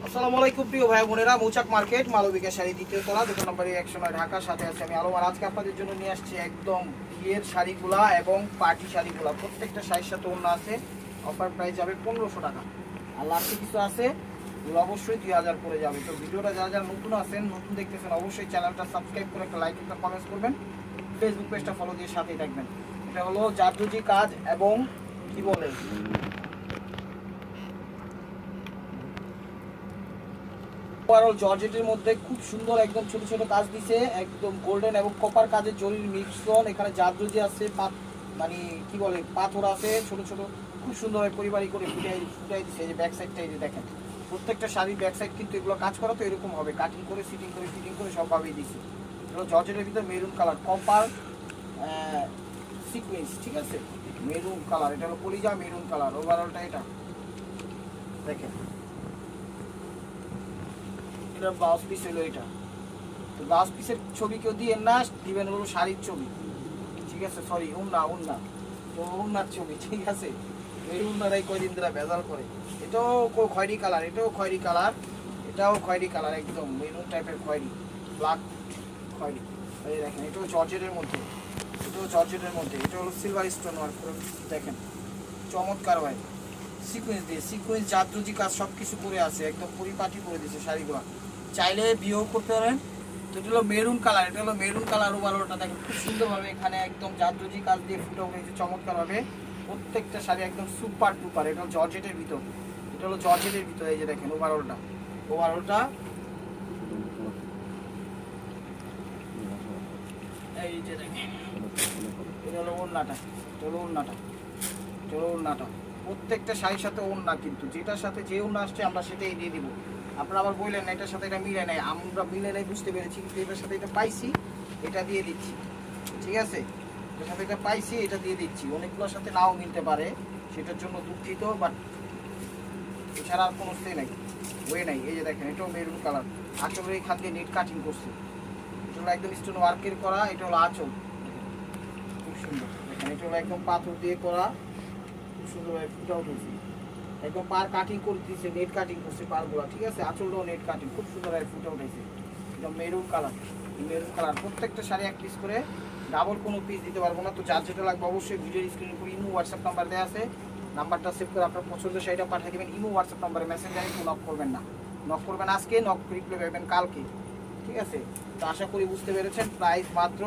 আসসালামু আলাইকুম প্রিয় ভাই বোনেরা, মৌচাক মার্কেট মালবিকা শাড়ি দ্বিতীয় তলা, দোকান নম্বর 109, ঢাকার সাথে আছে আমি আলম। আর আজকে আপনাদের জন্য নিয়ে আসছি একদম বিয়ের শাড়িগুলা এবং পার্টি শাড়িগুলা। প্রত্যেকটা শাড়ির সাথে অন্য আছে। অফার প্রাইস যাবে 1500 টাকা। আর লাস্টে কিছু আছে এগুলো অবশ্যই 2000 করে যাবে। তো ভিডিওটা যারা যারা নতুন আছেন, নতুন দেখতেছেন, অবশ্যই চ্যানেলটা সাবস্ক্রাইব করে একটা লাইক একটা কমেন্টস করবেন। ফেসবুক পেজটা ফলো দিয়ে সাথেই থাকবেন। এটা হলো জারদুজি কাজ এবং কি বলে ওভারঅল জর্জেটের মধ্যে খুব সুন্দর একদম ছোট ছোট কাজ দিছে, একদম গোল্ডেন এবং কপার কাজের জরির মিক্সন। এখানে জারদুজি আছে, মানে কি বলে পাথর আছে ছোট ছোট, খুব সুন্দরভাবে পরিবারই করে ফুটাই দিছে। এই যে ব্যাক সাইডটা এই যে দেখেন, প্রত্যেকটা শাড়ির ব্যাক সাইড কিন্তু এগুলো কাজ করা তো এরকম হবে, কাটিং করে সিটিং করে ফিটিং করে সবভাবেই দিছে। এগুলো জর্জেটের ভিতরে মেরুন কালার কপার সিকুয়েন্স, ঠিক আছে, মেরুন কালার। এটা হলো কলিজা মেরুন কালার। ওভারঅলটা এটা দেখেন, ব্লাউজ পিস হলো এটা। তো ব্লাউজ পিসের ছবি কেউ দিয়ে না, দিবেন হলো শাড়ির ছবি, ঠিক আছে, সরি উন্না তো উন্নার ছবি, ঠিক আছে। এই উন্নারাই কয়দিন ধরে ভেজাল করে। এটাও খয়েরি কালার, এটাও খয়েরি কালার, এটাও খয়েরি কালার, একদম মেরুন টাইপের খয়েরি, ব্ল্যাক খয়েরি। এই দেখেন, এটাও জর্জেটের মধ্যে, এটা হলো সিলভার স্টোন ওয়ার্ক করে দেখেন, চমৎকার হয়। সিকোয়েন্স দিয়ে সিকোয়েন্স জাদরুজি কাজ সব কিছু করে আছে, একদম পরিপাটি করে দিয়েছে শাড়িগুলো। চাইলে বিয়েও করতে পারেন। তো এটা হলো মেরুন কালার, ওভারঅলটা দেখেন খুব সুন্দরভাবে এখানে একদম জাদরুজি কাজ দিয়ে ফুটে উঠেছে চমৎকারভাবে। প্রত্যেকটা শাড়ি একদম সুপার টুপার। এটা হলো জর্জেটের ভিতর, এই যে দেখেন ওভারঅলটা এই যে দেখেন। এটা হলো ওড়নাটা, প্রত্যেকটা শাড়ির সাথে ওড়না, কিন্তু যেটার সাথে যে ওড়না আসছে আমরা সেটাই দিয়ে দিব। আপনারা আবার বললেন না এটার সাথে এটা মিলে নাই, আমরা মিলে নাই বুঝতে পেরেছি, কিন্তু এটার সাথে এটা পাইছি, এটা দিয়ে দিচ্ছি, ঠিক আছে। এটার সাথে এটা পাইছি, এটা দিয়ে দিচ্ছি। অনেকগুলোর সাথে নাও মিলতে পারে, সেটার জন্য দুঃখিত, বাট এছাড়া আর কোনো ওয়ে নাই। এই যে দেখেন, এটাও মেরুন কালার, আঁচলের এখান দিয়ে নেট কাটিং করছে, এটা হলো একদম স্টোন ওয়ার্কের করা। এটা হলো আঁচল, খুব সুন্দর দেখেন। এটা হলো একদম পাথর দিয়ে করা, খুব সুন্দরভাবে ফুটা উঠেছে, একদম পার কাটিং করে দিয়েছে, নেট কাটিং করছে পারগুলো, ঠিক আছে। আঁচলটাও নেট কাটিং, খুব সুন্দরভাবে ফুটে উঠেছে, একদম মেরুন কালার। প্রত্যেকটা শাড়ি এক পিস করে, ডাবল কোনো পিস দিতে পারবো না। তো যার যেটা লাগবে অবশ্যই ভিডিওর স্ক্রিনে করে ইমো হোয়াটসঅ্যাপ নাম্বার দেওয়া আছে, নাম্বারটা সেভ করে আপনার পছন্দের শাড়িটা পাঠিয়ে দেবেন। ইমো হোয়াটসঅ্যাপ নাম্বারে মেসেঞ্জারে নক করবেন না, আজকে, নক রিপ্লাই পাবেন কালকে, ঠিক আছে। তো আশা করি বুঝতে পেরেছেন। প্রাইস মাত্র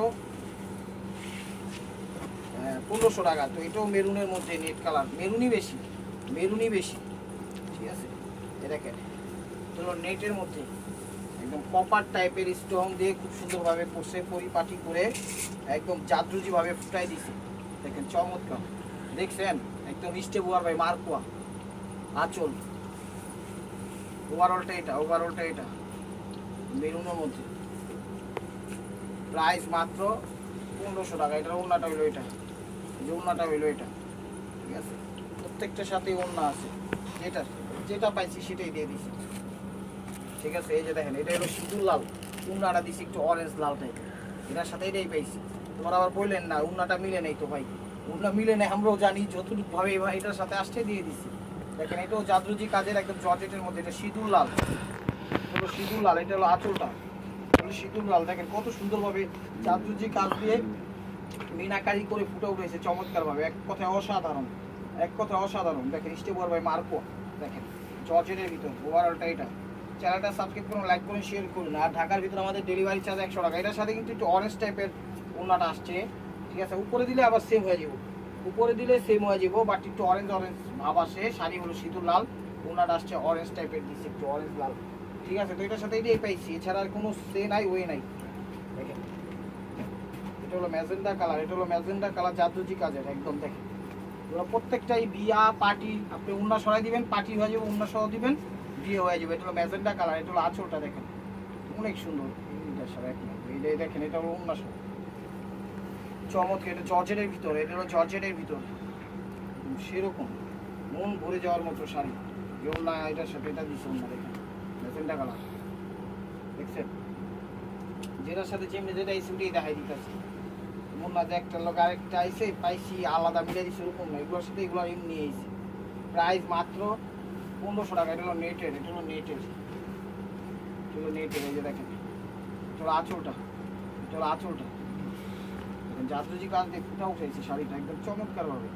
1500 টাকা। তো এটাও মেরুনের মধ্যে, নেট কালার, মেরুনই বেশি, ঠিক আছে। এ দেখেন, তো নেটের মধ্যে একদম কপার টাইপের স্টোন দিয়ে খুব সুন্দরভাবে করছে, পরিপাটি করে একদম জাদরুজি ভাবে ফুটাই দিছে, দেখেন চমৎকার। দেখছেন, একদম স্টেবুয়ার ভাই মারকুয়া আঁচল। ওভারঅলটা এটা মেরুনের মধ্যে। প্রাইস মাত্র 1500 টাকা। এটার ওড়নাটা হইলো এটা, ঠিক আছে। প্রত্যেকটার সাথে ওড়না আছে, যেটা পাইছি সেটাই দিয়ে দিছি, ঠিক আছে। এই যে দেখেন, এটা হলো সিঁদুর লাল, উন্নাটা দিছি একটু অরেঞ্জ লাল টাইপের, এটার সাথে এটাই পাইছি। তোমার আবার বললেন না উন্নাটা মিলে নেই, তো ভাই উন্না মিলে নেই, আমরাও জানি, যতটুকু ভাবে ভাই এটার সাথে আসতে দিয়ে দিছি। দেখেন, এটাও জাদরুজি কাজের একদম জর্জেটের মধ্যে, এটা সিঁদুর লাল, এটা হলো আঁচলটা, সিঁদুর লাল। দেখেন কত সুন্দরভাবে জাদরুজি কাজ দিয়ে মিনাকারি করে ফুটে উঠেছে চমৎকারভাবে, এক কথায় অসাধারণ। দেখেন স্টেবুয়ার ভাই মার্কো, দেখেন জর্জেটের ভিতর। ওভারঅলটা এটা। চ্যানেলটা সাবস্ক্রাইব করুন, লাইক করুন, শেয়ার করুন। আর ঢাকার ভিতরে আমাদের ডেলিভারি চার্জ 100 টাকা। এটার সাথে কিন্তু একটু অরেঞ্জ টাইপের ওড়নাটা আসছে, ঠিক আছে। উপরে দিলে আবার সেম হয়ে যাব, বাট একটু অরেঞ্জ ভাব আসে। শাড়ি হলো সিঁদুর লাল, ওড়নাটা আসছে অরেঞ্জ টাইপের দিচ্ছে, একটু অরেঞ্জ লাল, ঠিক আছে। তো এটার সাথে এটাই পাইছি, এছাড়া আর কোনো ওয়ে নাই। দেখেন, এটা হলো ম্যাজেন্ডা কালার জাদরুজি কাজের, একদম দেখেন। প্রত্যেকটাই বিয়া পার্টি, আপনি উন্না সরাই দিবেন, পার্টি হয়ে যাবে, উন্না সহ দিবেন, বিয়ে হয়ে যাবে। এটা হলো ম্যাজেন্ডা কালার, এটা হলো আঁচলটা দেখেন, অনেক সুন্দর। এইটাই দেখেন, এটা হলো উন্না সহ চমৎকার। এটা জর্জেটের ভিতর, সেরকম মন ভরে যাওয়ার মতো শাড়ি। না এটার সাথে এটা দিচ্ছে উন্না, দেখেন ম্যাজেন্ডা কালার, দেখছেন। যেটার সাথে যেটা এই ছুটি দেখাই দিতেছে, মন না যে একটা লোক আরেকটা আইসে পাইছি আলাদা মিলে দিচ্ছে, ওরকম না। এগুলোর সাথে এগুলো এমনি আইছে। প্রাইস মাত্র 1500 টাকা। এটা হলো নেটের, এটা হলো নেটের, এটা হলো নেটের। এই যে দেখেন, এটা হলো আঁচলটা, এটা হলো আঁচলটা। জাদরুজি কাজ দিয়ে ফুটা উঠেছে শাড়িটা একদম চমৎকার ভাবে।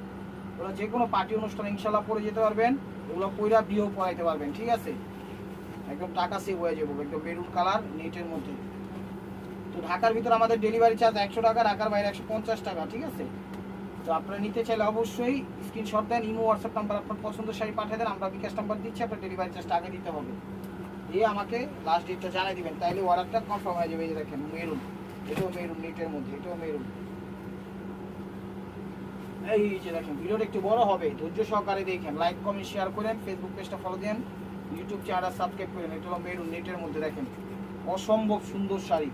ওরা যে কোনো পার্টি অনুষ্ঠানে ইনশাল্লাহ পরে যেতে পারবেন, ওগুলো পয়রা বিয়েও পরাইতে পারবেন, ঠিক আছে? একদম টাকা সেভ হয়ে যাবো, একদম মেরুন কালার নেটের মধ্যে। তো ঢাকার ভিতরে আমাদের ডেলিভারি চার্জ 100 টাকা, ঢাকার বাইরে 150 টাকা, ঠিক আছে? তো আপনারা নিতে চাইলে অবশ্যই স্ক্রিনশট দেন, ইমো হোয়াটসঅ্যাপ নাম্বার আপনার পছন্দের শাড়ি পাঠিয়ে দেন, আমরা বিকাশ নাম্বার দিচ্ছি, আপনার ডেলিভারি চার্জটা আগে দিতে হবে, দিয়ে আমাকে লাস্ট ডেটটা জানিয়ে দিবেন, তাইলে অর্ডারটা কনফার্ম হয়ে যাবে। এই যে দেখেন মেরুন, এটাও মেরুন নেটের মধ্যে, এটাও মেরুন। এই যে দেখেন, ভিডিওটা একটু বড় হবে, ধৈর্য সহকারে দেখেন, লাইক কমেন্ট শেয়ার করেন, ফেসবুক পেজটা ফলো দেন, ইউটিউব চ্যানেলটা সাবস্ক্রাইব করেন। এটা হলো মেরুন নেটের মধ্যে, দেখেন অসম্ভব সুন্দর শাড়ি,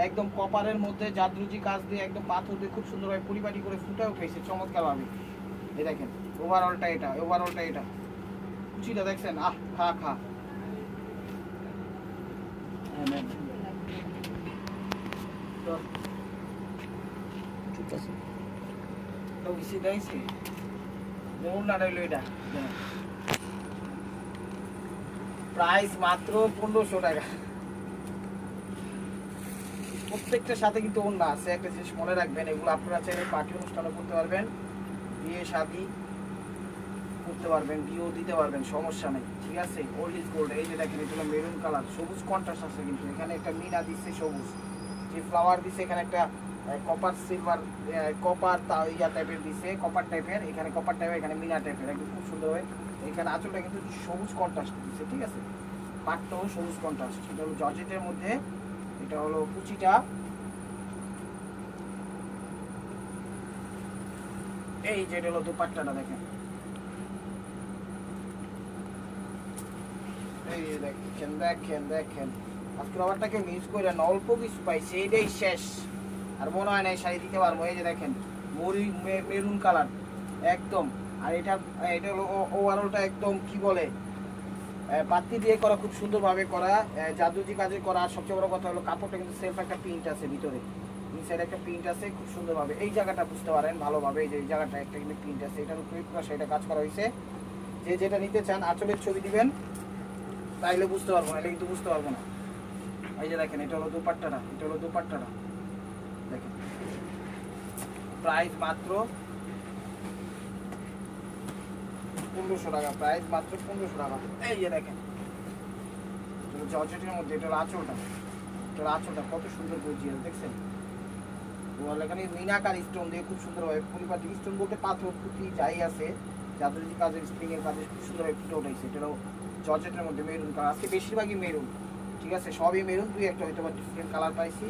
একদম কপারের মধ্যে জাদরুজি কাজ দিয়ে একদম পাথর দিয়ে খুব সুন্দরভাবে পরিপাটি করে ফুটে উঠেছে চমৎকার ভাবে। এই দেখেন ওভারঅলটা এটা, ওভারঅলটা এটা, কুচিটা দেখছেন, আহ খা খা। ঠিক আছে। তো বেশি দেয়ছি মূল না রইল এটা। প্রাইস মাত্র 1500 টাকা। প্রত্যেকটার সাথে কিন্তু ওড়না আছে। একটা জিনিস মনে রাখবেন, এগুলো আপনারা চাইলে পার্টি অনুষ্ঠানে করতে পারবেন, বিয়ে শাদী করতে পারবেন, বিয়েও দিতে পারবেন, সমস্যা নেই, ঠিক আছে? Old is gold. এই যে দেখেন, এটা হলো মেরুন কালার, সবুজ কন্ট্রাস্ট আছে কিন্তু এখানে, একটা মিনা দিচ্ছে সবুজ, যে ফ্লাওয়ার দিচ্ছে এখানে একটা কপার সিলভার, কপার ইয়া টাইপের দিচ্ছে, কপার টাইপের, এখানে কপার টাইপের, এখানে মিনা টাইপের, একদম খুব সুন্দর হয়। এখানে আঁচলটা কিন্তু সবুজ কন্ট্রাস্ট দিচ্ছে, ঠিক আছে? পাটটাও সবুজ কন্ট্রাস্ট। এটা হলো জর্জেটের মধ্যে, এটা হলো কুচিটা। এই যে এটা হলো দুপাট্টাটা, দেখেন এই যে দেখেন দেখেন দেখেন, আজকে আবারটাকে মিস করে না, অল্প কিছু পাইছে, এটাই শেষ, আর মনে হয় না এই শাড়ি দিতে পারবো। এই যে দেখেন মেরুন কালার একদম, আর এটা এটা হলো ওভারঅলটা একদম কি বলে পাত্তি দিয়ে করা, খুব সুন্দরভাবে করা, জাদুজি কাজে করা। আর সবচেয়ে বড় কথা হলো কাপড়টা কিন্তু সেলফ একটা প্রিন্ট আছে ভিতরে, ইনসাইড একটা প্রিন্ট আছে খুব সুন্দরভাবে। এই জায়গাটা বুঝতে পারেন ভালোভাবে, এই যে এই জায়গাটা একটা কিন্তু প্রিন্ট আছে, এটার উপরে পুরো সেটা কাজ করা হয়েছে। যে যেটা নিতে চান আঁচলের ছবি দিবেন, তাইলে বুঝতে পারবো না, এটা কিন্তু বুঝতে পারবো না। এই যে দেখেন, এটা হলো দুপাট্টাটা, এটা হলো দুপাট্টাটা, দেখেন প্রাইস মাত্র 1500 টাকা, প্রাইস মাত্র 1500 টাকা। এই যে দেখেন জর্জেটের মধ্যে, এটা হলো আঁচলটা, এটা হলো আঁচলটা, কত সুন্দর গর্জিয়াস দেখছেন। এখানে মিনাকার স্টোন দিয়ে খুব সুন্দরভাবে পরিপাটি, স্টোন বলতে পাথর পুঁতি যাই আছে, জাদুজি কাজের স্প্রিং এর কাজে খুব সুন্দরভাবে ফুটে উঠেছে। এটা হলো জর্জেটের মধ্যে মেরুন কালার, আজকে বেশিরভাগই মেরুন, ঠিক আছে? সবই মেরুন, দুই একটা হয়তো বা ডিফারেন্ট কালার পাইছি,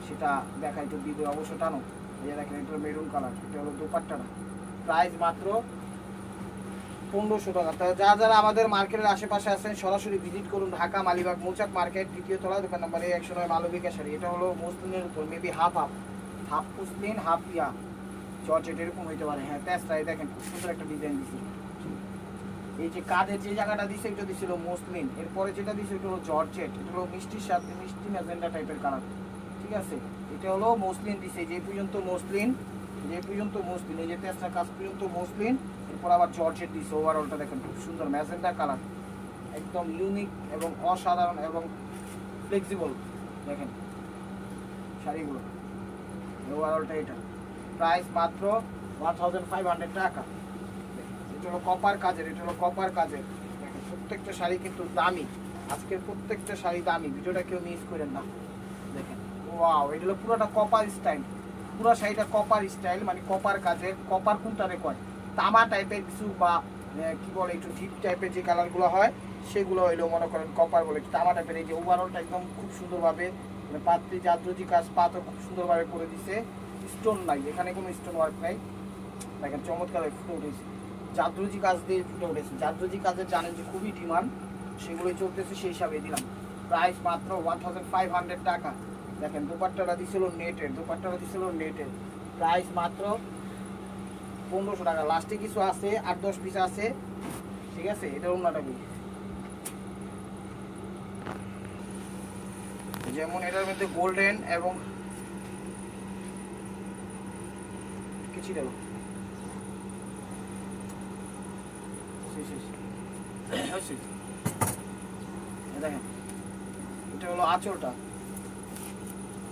সেটা দেখাই তো দিবে অবশ্য টানো। এই দেখেন, এটা হলো মেরুন কালার, এটা হলো দুপাট্টাটা, প্রাইস মাত্র 1500 টাকা। তো যারা আমাদের মার্কেটের আশেপাশে আছেন সরাসরি ভিজিট করুন, ঢাকা মালিবাগ মৌচাক মার্কেট, দ্বিতীয় তলা, দোকান নাম্বার 109, মালবিকা শাড়ি। এটা হলো মসলিনের উপর, maybe half half, half muslin half ইয়া জর্জেট এরকম হইতে পারে। হ্যাঁ তেসরাই দেখেন খুব সুন্দর একটা ডিজাইন দিচ্ছে। এই যে কাঁধের যে জায়গাটা দিচ্ছে এটা দিছিল মসলিন, এরপরে যেটা দিচ্ছে এটা হলো জর্জেট, এটা হলো মিষ্টির সাথে মিষ্টি ম্যাজেন্ডা টাইপের কালার, ঠিক আছে? এটা হলো মসলিন দিছে, যে পর্যন্ত মসলিন, যে পর্যন্ত মসলিন, এই যে তেসরা কাজ পর্যন্ত মসলিন, এরপর আবার জর্জেট দিছে। ওভারঅলটা দেখেন খুব সুন্দর ম্যাজেন্ডা কালার, একদম ইউনিক এবং অসাধারণ এবং ফ্লেক্সিবল দেখেন শাড়িগুলো। ওভারঅলটা এটা, প্রাইস মাত্র 1500 টাকা। এটা হলো কপার কাজের, এটা হলো কপার কাজের, দেখেন প্রত্যেকটা শাড়ি কিন্তু দামি, আজকের প্রত্যেকটা শাড়ি দামি, ভিডিওটা কেউ মিস করেন না। দেখেন ওয়াও, এটা হলো পুরোটা কপার স্টাইল, পুরো শাড়িটা কপার স্টাইল, মানে কপার কাজের। কপার কোনটারে কয়, তামা টাইপের কিছু বা কি বলে একটু ডিপ টাইপের যে কালারগুলো হয় সেগুলো হইলো মনে করেন কপার বলে, তামা টাইপের। এই যে ওভারঅলটা একদম খুব সুন্দরভাবে পাত্রী জাদরুজি কাজ, পাথর খুব সুন্দরভাবে করে দিছে, স্টোন নাই এখানে, কোনো স্টোন ওয়ার্ক নাই, দেখেন চমৎকার ফুটে উঠেছে, জাদরুজি কাজ দিয়ে ফুটে উঠেছে। জাদরুজি কাজের জানেন যে খুবই ডিমান্ড, সেগুলোই চলতেছে, সেই হিসাবে দিলাম। প্রাইস মাত্র 1500 টাকা। দেখেন দুপাট্টাটা দিছিল নেটের, দুপাট্টাটা দিছিল নেটের, প্রাইস মাত্র 1500 টাকা। লাস্টে কিছু আছে 8-10 পিস আছে, ঠিক আছে? এটা অন্যটা বলি, যেমন এটার মধ্যে গোল্ডেন এবং কিছু দেবো হয়েছে? এই দেখেন এটা হলো আঁচলটা,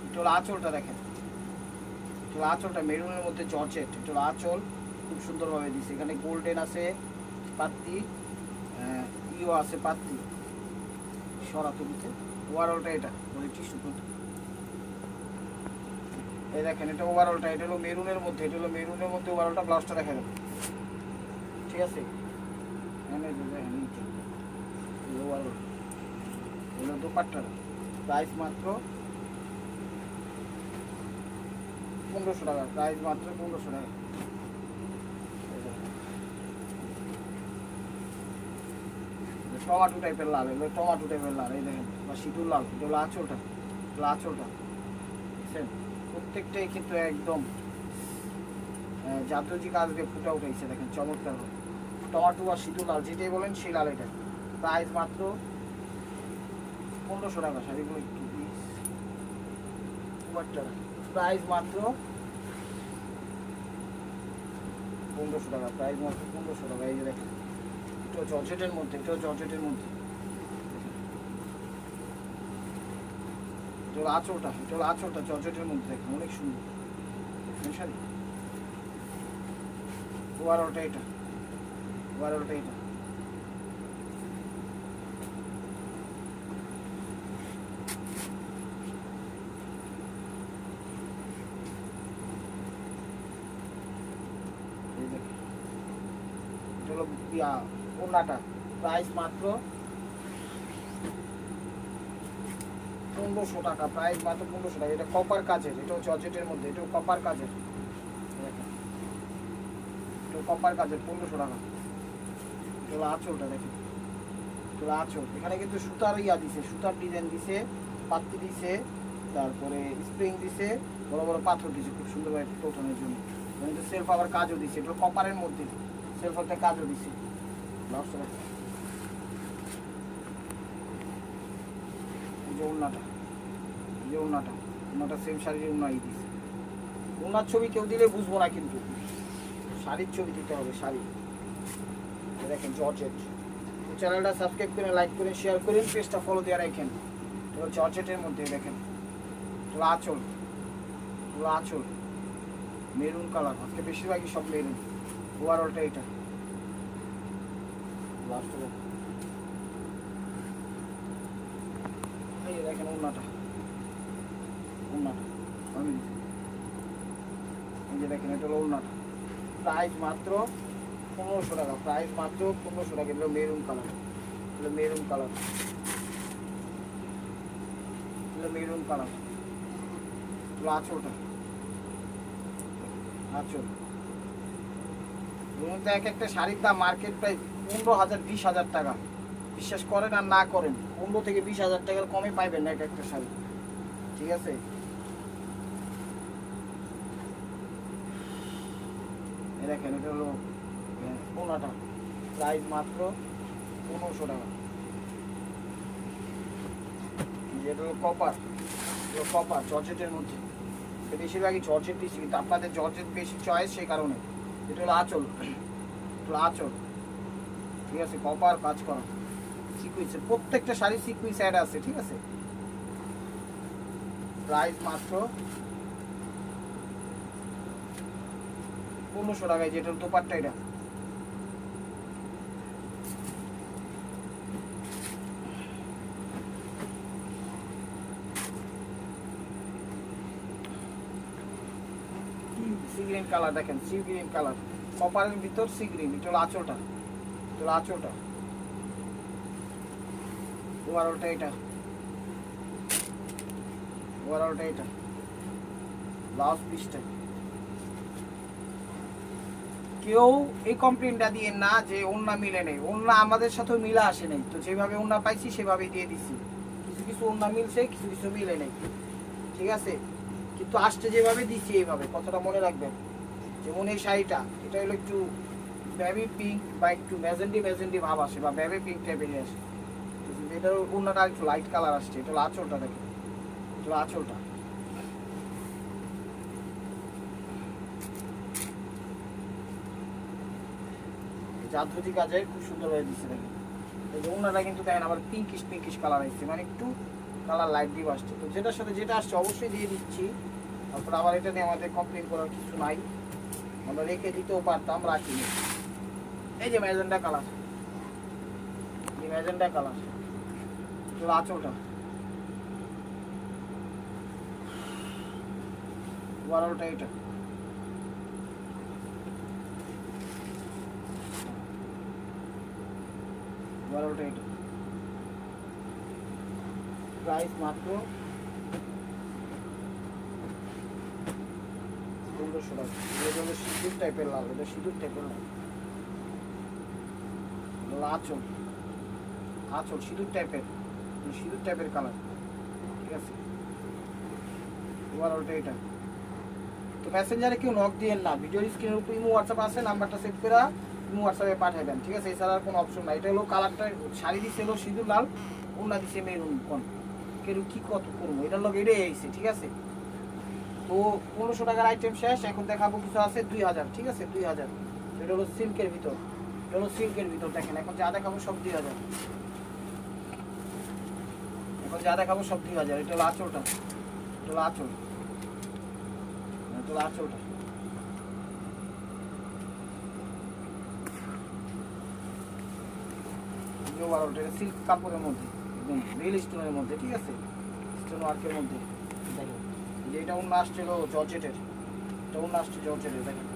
এটা হলো আঁচলটা দেখেন, এটা হলো আঁচলটা মেরুনের মধ্যে জর্জেট, এটা হলো আঁচল খুব সুন্দরভাবে দিচ্ছে। এখানে গোল্ডেন আছে পাত্তি, ইও আছে পাত্তি সরাতুলিতে। ওভারঅলটা এটা মানে টিস্যু। এই দেখেন এটা ওভারঅলটা, এটা হলো মেরুনের মধ্যে, এটা হলো মেরুনের মধ্যে ওভারঅলটা। ব্লাউজটা দেখা যাবে, ঠিক আছে? ওভারঅল হলো দোপাট্টার প্রাইস মাত্র 1500 টাকা, প্রাইস মাত্র 1500 টাকা। টমাটো টাইপের লাল, এগুলো টমাটো টাইপের লাল, এই দেখেন, বা সিঁদুর লাল। এটা হলো আঁচলটা, আঁচলটা বুঝছেন? প্রত্যেকটাই কিন্তু একদম জাদ্রজি কাজ দিয়ে ফুটা উঠেছে দেখেন, চমৎকার। টমাটো আর সিঁদুর লাল যেটাই বলেন সেই লাল। এটা প্রাইস মাত্র 1500 টাকা। শাড়িগুলো একটু প্রাইস মাত্র 1500 টাকা, প্রাইস মাত্র 1500 টাকা। এই যে দেখেন এটা জর্জেটের মধ্যে, এটা জর্জেটের মধ্যে। এটা হলো আঁচলটা, এটা হলো আঁচলটা জর্জেটের মধ্যে দেখেন, অনেক সুন্দর শাড়ি। ওভারঅলটা এটা, ওভারঅলটা এটা। এটা হলো ওড়নাটা, প্রাইস মাত্র 1500 টাকা, প্রাইস মাত্র 1500 টাকা। এটা কপার কাজের, এটাও জর্জেটের মধ্যে, এটাও কপার কাজের, এটা কপার কাজের 1500 টাকা। এটা হলো আঁচলটা দেখেন, এটা হলো আঁচল। এখানে কিন্তু সুতার দিছে, সুতার ডিজাইন দিছে, পাত্তি দিছে, তারপরে স্প্রিং দিছে, বড় বড় পাথর দিছে খুব সুন্দরভাবে ওঠানোর জন্য। কিন্তু সেলফ আবার কাজও দিছে, এটা কপারের মধ্যে সেলফ একটা কাজও দিছে। ব্লাউজটা দেখেন, এই যে ওড়নাটা, এই যে ওড়নাটা, ওড়নাটা সেম শাড়ির ওড়নাই দিছে। ওড়নার ছবি কেউ দিলে বুঝবো না, কিন্তু শাড়ির ছবি দিতে হবে, শাড়ি। দেখেন জর্জেট। চ্যানেলটা সাবস্ক্রাইব করে লাইক করে শেয়ার করেন, পেজটা ফলো দিয়ে রাখেন। এগুলো জর্জেটের মধ্যে দেখেন, এগুলো আঁচল, এগুলো আঁচল মেরুন কালার, আজকে বেশিরভাগই সব মেরুন। ওভারঅলটা এটা, লাস্টটা দেখেন, এই দেখেন ওড়নাটা, ওড়নাটা আমি এই যে দেখেন এটা হলো ওড়নাটা। প্রাইস মাত্র 1500 টাকা, প্রাইস মাত্র 1500 টাকা। এগুলো মেরুন কালার, এগুলো মেরুন কালার, এগুলো মেরুন কালার। এগুলো আঁচলটা, আঁচল। তো এক একটা শাড়ির দাম মার্কেট প্রাইস 15,000 20,000 টাকা। বিশ্বাস করেন আর না করেন, 15 থেকে 20,000 টাকার কমে পাইবেন না এক একটা শাড়ি, ঠিক আছে? এই দেখেন এটা হলো ওড়নাটা, প্রাইস মাত্র 1500 টাকা। এটা হলো কপার, এগুলো কপার জর্জেটের মধ্যে। বেশিরভাগই জর্জেট দিচ্ছি, কিন্তু আপনাদের জর্জেট বেশি চয়েস সেই কারণে। এটা হলো আঁচল, এটা হলো আঁচল, ঠিক আছে? কপার কাজ করা সিকুয়েন্সে, প্রত্যেকটা শাড়ি সিকুয়েন্স অ্যাড আছে, ঠিক আছে? প্রাইস মাত্র 1500 টাকায়। যেটা দোপাট্টা এটা, সি গ্রিন কালার দেখেন, সি গ্রিন কালার, কপারের ভিতর সি গ্রিন। এটা হলো আঁচলটা, এটা হলো আঁচলটা। ওভারঅলটা এটা, ওভারঅলটা এটা। ব্লাউজ পিসটা কেউ এই কমপ্লেনটা দিয়ে না যে ওড়না মিলে নেই, ওড়না আমাদের সাথেও মিলা আসে নাই। তো যেভাবে ওড়না পাইছি সেভাবেই দিয়ে দিচ্ছি। কিছু কিছু ওড়না মিলছে, কিছু কিছু মিলে নেই, ঠিক আছে? কিন্তু আসতে যেভাবে দিচ্ছি এইভাবে, কথাটা মনে রাখবেন। যেমন এই শাড়িটা, এটা হলো একটু বেবি পিঙ্ক বা একটু ম্যাজেন্টি ম্যাজেন্টি ভাব আসে, বা বেবি পিঙ্ক টাইপের আসে। এটার ওড়নাটা একটু লাইট কালার আসছে। এটা হলো আঁচলটা দেখেন, এটা হলো আঁচলটা। জাদ্রজি কাজে খুব সুন্দর হয়ে দিচ্ছে দেখেন, এই যে ওনারা কিন্তু দেখেন আবার পিঙ্কিশ কালার আসছে, মানে একটু কালার লাইট দিয়ে আসছে। তো যেটার সাথে যেটা আসছে অবশ্যই দিয়ে দিচ্ছি। তারপর আবার এটা নিয়ে আমাদের কমপ্লেন করার কিছু নাই, আমরা রেখে দিতেও পারতাম, রাখিনি। এই যে ম্যাজেন্ডা কালার, এই ম্যাজেন্ডা কালার তো আঁচলটা ওভারঅলটা এটা। ওভারঅলটা এটা প্রাইস মাত্র 1500 টাকা। এটা হলো সিঁদুর টাইপের লাল, এটা সিঁদুর টাইপের লাল। আঁচল, আঁচল সিঁদুর টাইপের কালার, ঠিক আছে। ওভারঅলটা এটা। তো মেসেঞ্জারে কেউ নক দিয়েন না, ভিডিওর স্ক্রিনের উপর ইমো হোয়াটসঅ্যাপ আছে, নাম্বারটা সেভ করে ইমো হোয়াটসঅ্যাপে পাঠাবেন, ঠিক আছে। এছাড়া আর কোনো অপশন নাই। এটা হলো কালারটা, শাড়ি দিচ্ছে হলো সিঁদুর লাল, ওড়না দিচ্ছে মেরুন। কোন কেউ কি কত করবো, এটার লোক এটাই আইছে, ঠিক আছে। তো 1500 টাকার আইটেম শেষ। এখন দেখাবো কিছু আছে 2000, ঠিক আছে 2000। এটা হলো সিল্কের ভিতর, এটা হলো সিল্কের ভিতর। দেখেন এখন যা দেখাবো সব 2000, এখন যা দেখাবো সব 2000। এটা হলো আঁচলটা, এটা হলো আঁচল, এটা হলো আঁচলটা। সিল্ক কাপড়ের মধ্যে, একদম রিয়েল স্টোনের মধ্যে, ঠিক আছে, স্টোন ওয়ার্কের মধ্যে। দেখেন যে এটা অন্য আসছিল জর্জেটের, এটা অন্য আসছে জর্জেটের। দেখেন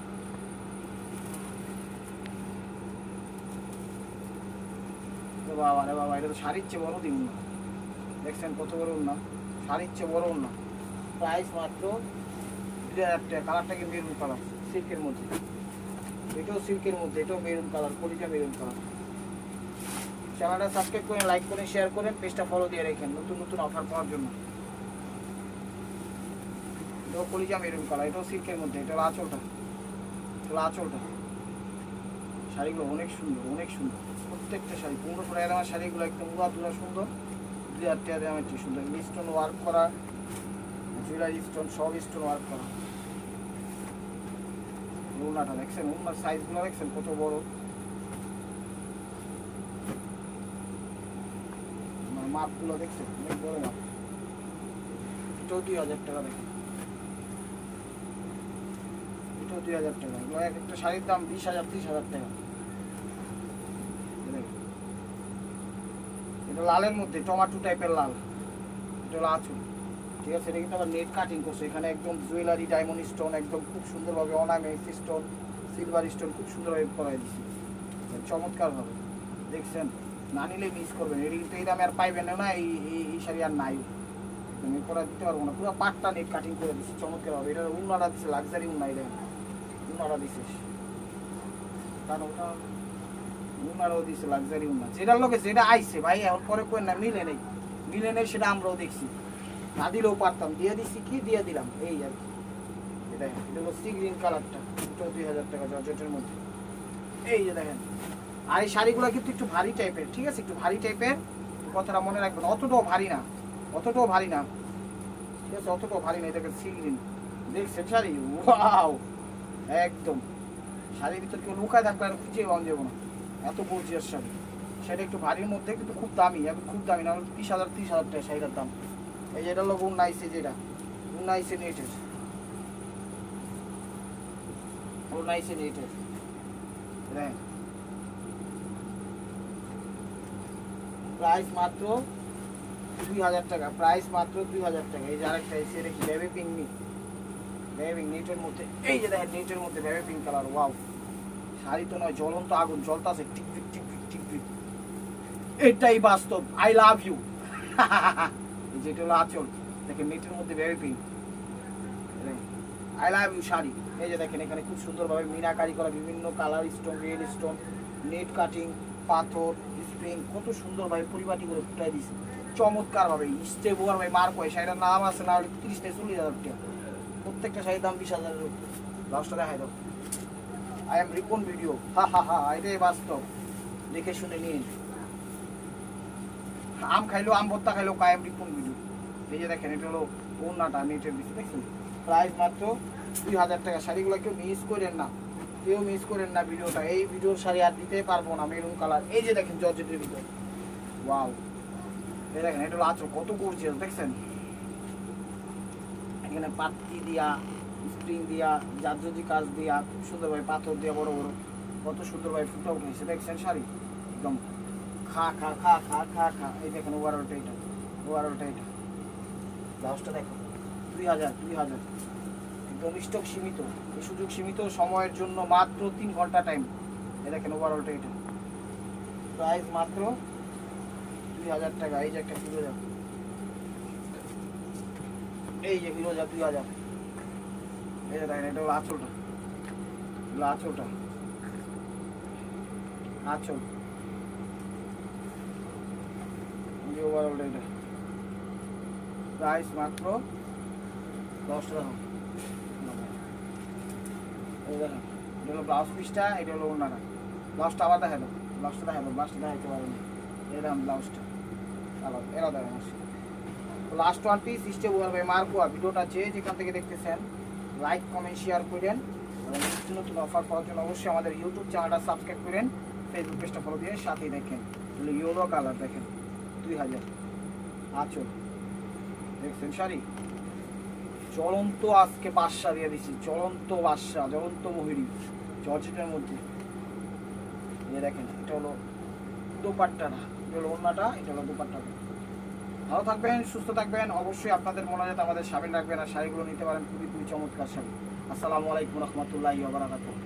বাবা রে বাবা, এটা তো শাড়ির চেয়ে বড় দিন না, দেখছেন কত বড় না, শাড়ির চেয়ে বড় না। প্রাইস মাত্র 2000 টাকা। কালারটা কি মেরুন কালার, সিল্কের মধ্যে, এটাও সিল্কের মধ্যে, এটাও মেরুন কালার, কোটিটা মেরুন কালার। চ্যানেলটা সাবস্ক্রাইব করেন, লাইক করেন, শেয়ার করেন, পেজটা ফলো দিয়ে রাখেন নতুন নতুন অফার পাওয়ার জন্য। এটাও কলিজা মেরুন কালার, এটাও সিল্কের মধ্যে, এটা হলো আঁচলটা, এটা হলো আঁচলটা। শাড়িগুলো অনেক সুন্দর, অনেক সুন্দর প্রত্যেকটা শাড়ি। 1500 টাকা দামের শাড়িগুলো একদম উড়া সুন্দর, 2000 টাকা দামের কি সুন্দর স্টোন ওয়ার্ক করা, জুয়েলারি স্টোন, সব স্টোন ওয়ার্ক করা। ওড়নাটা দেখছেন, ওড়নার সাইজগুলো দেখছেন কত বড়, মাপগুলো দেখছেন অনেক বড় মাপ। এটাও 2000 টাকা। দেখেন এটাও 2000 টাকা। এগুলো এক একটা শাড়ির দাম 20,000 30,000 টাকা। এটা লালের মধ্যে টমাটো টাইপের লাল, এটা হলো আঁচল, ঠিক আছে। এটা কিন্তু আবার নেট কাটিং করছে, এখানে একদম জুয়েলারি ডায়মন্ড স্টোন, একদম খুব সুন্দরভাবে অর্নামেন্টস স্টোন, সিলভার স্টোন খুব সুন্দরভাবে করাই দিচ্ছি, চমৎকারভাবে। দেখছেন, না নিলে মিস করবেন। এটি কিন্তু এই দামে আর পাইবেন না, এই শাড়ি আর নাই, আমি করা দিতে পারবো না। পুরো পাটটা নেট কাটিং করে দিচ্ছি চমৎকারভাবে। এটা উন্নাটা দিচ্ছে, লাক্সারি উন্নাই দেন, উন্নাটা দিচ্ছে, কারণ ওটা উন্নারাও দিচ্ছে লাক্সারি উন্না। যেটার লোকে যেটা আইছে ভাই, এখন পরে কই না মিলে নেই, মিলে নেই, সেটা আমরাও দেখছি। না দিলেও পারতাম, দিয়ে দিচ্ছি কি দিয়ে দিলাম, এই আর কি। এটা হলো সি গ্রিন কালারটা, এটাও 2000 টাকা জর্জেটের মধ্যে। এই যে দেখেন, আর এই শাড়িগুলো কিন্তু একটু ভারী টাইপের, ঠিক আছে, একটু ভারী টাইপের, কথাটা মনে রাখবেন। অতটাও ভারী না, অতটাও ভারী না, ঠিক আছে, অতটাও ভারী না। দেখেন সি গ্রিন, দেখছেন শাড়ি, ওয়াও, একদম শাড়ির ভিতর কেউ লুকায় থাকলে আর খুঁজে পাওয়া যাবো না, এত গর্জিয়াস শাড়ি। সেটা একটু ভারীর মধ্যে, কিন্তু খুব দামি, এখন খুব দামি না, 20,000 30,000 টাকা শাড়িটার দাম। এই যেটা হলো উন্নাইশে, যেটা উন্নাইশে নেটের, উন্নাইশে নেটের, হ্যাঁ। প্রাইস মাত্র 2000 টাকা, প্রাইস মাত্র 2000 টাকা। এই যে আরেকটা এসে দেখি বেবি পিঙ্ক, বেবি নেটের মধ্যে, এই যে দেখেন নেটের মধ্যে baby pink colour, wow. Sari তো নয়, জ্বলন্ত আগুন, জ্বলতাছে টিকটিক টিকটিক টিকটিক, এটাই বাস্তব। I love you. এই যেটা হলো আঁচল, দেখেন নেটের মধ্যে baby pink, I love you sari. এই যে দেখেন এখানে খুব সুন্দরভাবে মিনাকারি করা, বিভিন্ন colour stone, real stone, net cutting, পাথর, স্প্রিং, কত সুন্দরভাবে পরিপাটি করে ফুটাই দিচ্ছে চমৎকারভাবে। স্টেপ ওভার ভাই মার পয়সা, এটার নাম আছে না 30-40,000 টাকা। প্রত্যেকটা শাড়ির দাম 20,000-এর উপর। লাস্টটা দেখাই দাও, আই এম রিপন ভিডিও, হা হা হা, এটাই বাস্তব, দেখে শুনে নিন। আম খাইলো, আম ভর্তা খাইলো, আই এম রিপন ভিডিও। এই যে দেখেন এটা হলো ওড়নাটা নেটের দিচ্ছে, দেখছেন। প্রাইস মাত্র 2000 টাকা। শাড়িগুলো কেউ মিস করেন না, কেউ মিস করেন না ভিডিওটা। এই ভিডিওর শাড়ি আর দিতে পারবো না, মেরুন কালার। এই যে দেখেন জর্জেটের ভিতর, ওয়াও, এই দেখেন এটা হলো আঁচল, কত গর্জিয়াস দেখছেন। এখানে পাত্তি দিয়া, স্প্রিং দিয়া, জারজজি কাজ দিয়া, খুব সুন্দরভাবে পাথর দিয়া বড় বড়, কত সুন্দরভাবে ফুটা উঠেছে দেখছেন শাড়ি, একদম খা খা খা খা খা খা। এই দেখেন ওভারঅলটা এটা, ওভারঅলটা এটা, ব্লাউজটা দেখো 2000 একদম স্টক সীমিত, এই সুযোগ সীমিত সময়ের জন্য মাত্র 3 ঘন্টা টাইম। এই দেখেন ওভারঅলটা এটা, প্রাইস মাত্র 2000 টাকা। এই যে একটা ফিরোজা, এই যে ফিরোজা 2000। এই যে দেখেন এটা হলো আঁচলটা, এগুলো আঁচলটা, আঁচল, এই যে ওভারঅলটা এটা, প্রাইস মাত্র 10 টাকা। এই দেখেন এটা হলো ব্লাউজ পিসটা, এটা হলো ওড়নাটা। ব্লাউজটা আবার দেখালো, ব্লাউজটা দেখালো, ব্লাউজটা দেখাইতে পারেন। এরকম ব্লাউজটা আলাদা, এরা দেখেন আসে। Last one piece step over মার্কোয়া। ভিডিওটা যে যেখান থেকে দেখতেছেন লাইক কমেন্ট শেয়ার করেন, এবং নতুন নতুন অফার পাওয়ার জন্য অবশ্যই আমাদের ইউটিউব চ্যানেলটা সাবস্ক্রাইব করেন, ফেসবুক পেজটা ফলো দিয়ে সাথেই দেখেন। এগুলো ইয়েলো কালার দেখেন 2000। আঁচল দেখছেন শাড়ি, চলন্ত আজকে বাদশা দিয়ে দিচ্ছি, চলন্ত বাদশা, জ্বলন্ত মহিরি জর্জেটের মধ্যে। এই দেখেন এটা হলো দোপাট্টাটা, এটা হলো ওড়নাটা, এটা হলো দোপাট্টাটা। ভালো থাকবেন, সুস্থ থাকবেন, অবশ্যই আপনাদের মনোনীত আমাদের সামিল রাখবেন, আর শাড়িগুলো নিতে পারেন, খুবই খুবই চমৎকার শাড়ি। আসসালামু আলাইকুম রহমতুল্লাহি ওয়া বারাকাতুহু।